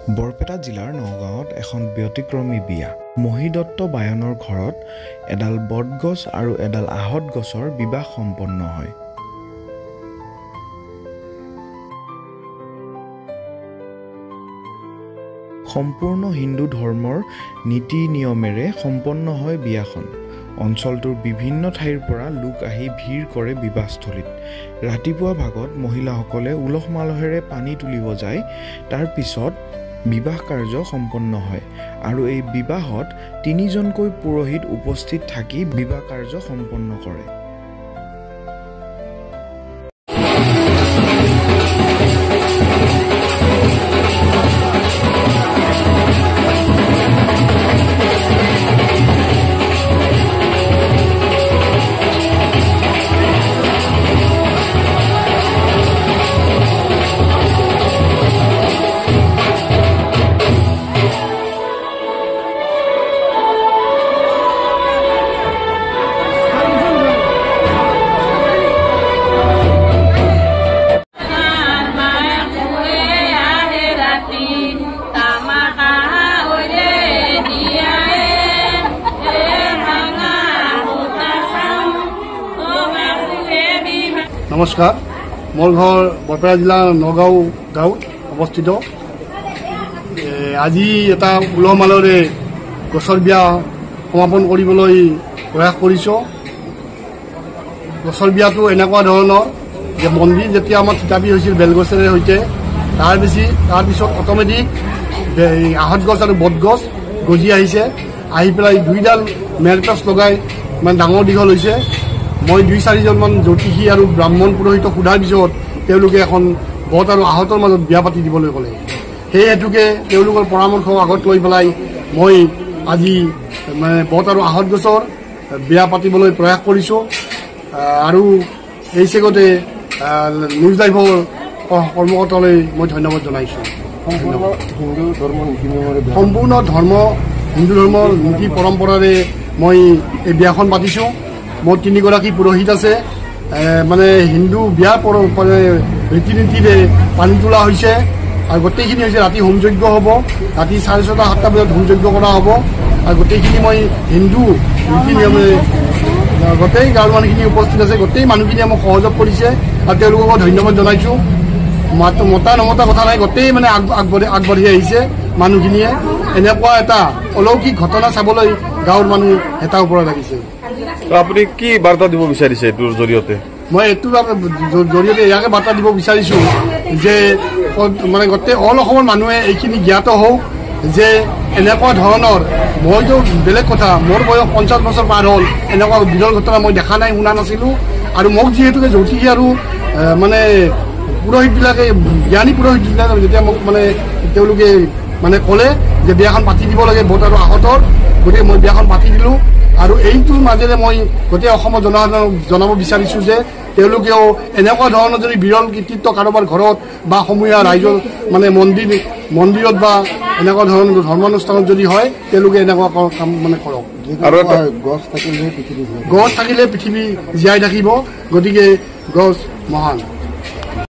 বৰপেটা জিলাৰ নগাঁৱত এখন ব্যতিক্ৰমী বিয়া। মহিদত্ত বায়নৰ ঘৰত এডাল বটগছ আৰু এডাল আহত গছৰ বিবাহ সম্পন্ন হয়। সম্পূৰ্ণ হিন্দু ধৰ্মৰ নীতি নিয়মেৰে সম্পন্ন হয় বিয়াখন। অঞ্চলটোৰ বিভিন্ন ঠাইৰ পৰা লোক আহি ভিৰ কৰে বিবাহস্থলীত। ৰাতিপুৱা ভাগত মহিলাসকলে উলহ মালহেৰে পানী তুলিব যায়। তাৰ পিছত বিবাহ কাৰ্য সম্পন্ন হয় আৰু এই বিবাহত ৩জনকৈ পুৰোহিত উপস্থিত থাকি বিবাহ কাৰ্য সম্পন্ন কৰে। নমস্কাৰ, মোৰ ঘৰ বৰপেটা জিলাৰ নগাঁও গাঁৱত অৱস্থিত। আজি এটা উলহ মালহেৰে গছৰ বিয়া সমাপন কৰিবলৈ প্ৰয়াস কৰিছোঁ। গছৰ বিয়াটো এনেকুৱা ধৰণৰ যে মন্দিৰ যেতিয়া আমাৰ থিতাপি হৈছিল বেলগছেৰে সৈতে, তাৰপিছত অট'মেটিক আহত গছ আৰু বটগছ গজি আহিছে। আহি পেলাই 2ডাল মেৰপাচ লগাই ইমান ডাঙৰ দীঘল হৈছে। মই 2-4জনমান জ্যোতিষী আৰু ব্ৰাহ্মণ পুৰোহিতক সোধাৰ পিছত তেওঁলোকে এখন বট আৰু আহতৰ মাজত বিয়া পাতি দিবলৈ ক'লে। সেই হেতুকে তেওঁলোকৰ পৰামৰ্শ আগত লৈ পেলাই মই আজি বট আৰু আহত গছৰ বিয়া পাতিবলৈ প্ৰয়াস কৰিছোঁ। আৰু এই চেগতে নিউজ লাইভৰ কৰ্মকৰ্তালৈ মই ধন্যবাদ জনাইছোঁ। সম্পূৰ্ণ হিন্দু ধৰ্মৰ নীতি পৰম্পৰাৰে মই এই বিয়াখন পাতিছোঁ। মোৰ 3গৰাকী পুৰোহিত আছে। হিন্দু বিয়াৰ ৰীতি নীতিৰে পানী তোলা হৈছে আৰু গোটেইখিনি হৈছে ৰাতি হোমযজ্ঞ হ'ব। ৰাতি 6:30-7টা বজাত হোমযজ্ঞ কৰা হ'ব আৰু গোটেইখিনি মই হিন্দু নীতি নিয়মে গোটেই গাঁৱৰ মানুহখিনি উপস্থিত আছে। গোটেই মানুহখিনিয়ে মোক সহযোগ কৰিছে আৰু তেওঁলোকক ধন্যবাদ জনাইছোঁ। মতা নমতা কথা নাই, গোটেই আগবাঢ়ি আহিছে মানুহখিনিয়ে। এনেকুৱা এটা অলৌকিক ঘটনা চাবলৈ গাঁৱৰ মানুহ হেতা ওপৰত লাগিছে। আপুনি কি বাৰ্তা দিব বিচাৰিছে এইটোৰ জৰিয়তে? মই এইটোৰ জৰিয়তে ইয়াকে বাৰ্তা দিব বিচাৰিছোঁ যে গোটেই অল অসমৰ মানুহে এইখিনি জ্ঞাত হওক যে এনেকুৱা ধৰণৰ, মইতো বেলেগ কথা, মোৰ বয়স 50 বছৰ পাৰ হ'ল, এনেকুৱা বিৰল ঘটনা মই দেখা নাই, শুনা নাছিলোঁ। আৰু মোক যিহেতুকে জ্যোতিষী আৰু পুৰোহিতবিলাকে, জ্ঞানী পুৰোহিতবিলাকে যেতিয়া মোক তেওঁলোকে ক'লে যে বিয়াখন পাতি দিব লাগে বট আৰু আহতৰ, গতিকে মই বিয়াখন পাতি দিলোঁ। আৰু এইটোৰ মাজেৰে মই গোটেই অসমৰ জনসাধাৰণক জনাব বিচাৰিছোঁ যে তেওঁলোকেও এনেকুৱা ধৰণৰ যদি বিৰল কৃতিত্ব কাৰোবাৰ ঘৰত বা সমূহীয়া ৰাইজৰ মন্দিৰত বা এনেকুৱা ধৰণৰ ধৰ্মানুষ্ঠানত যদি হয়, তেওঁলোকে এনেকুৱা কাম কৰক। আৰু গছ থাকিলে পৃথিৱী জীয়াই থাকিব। গতিকে গছ মহান।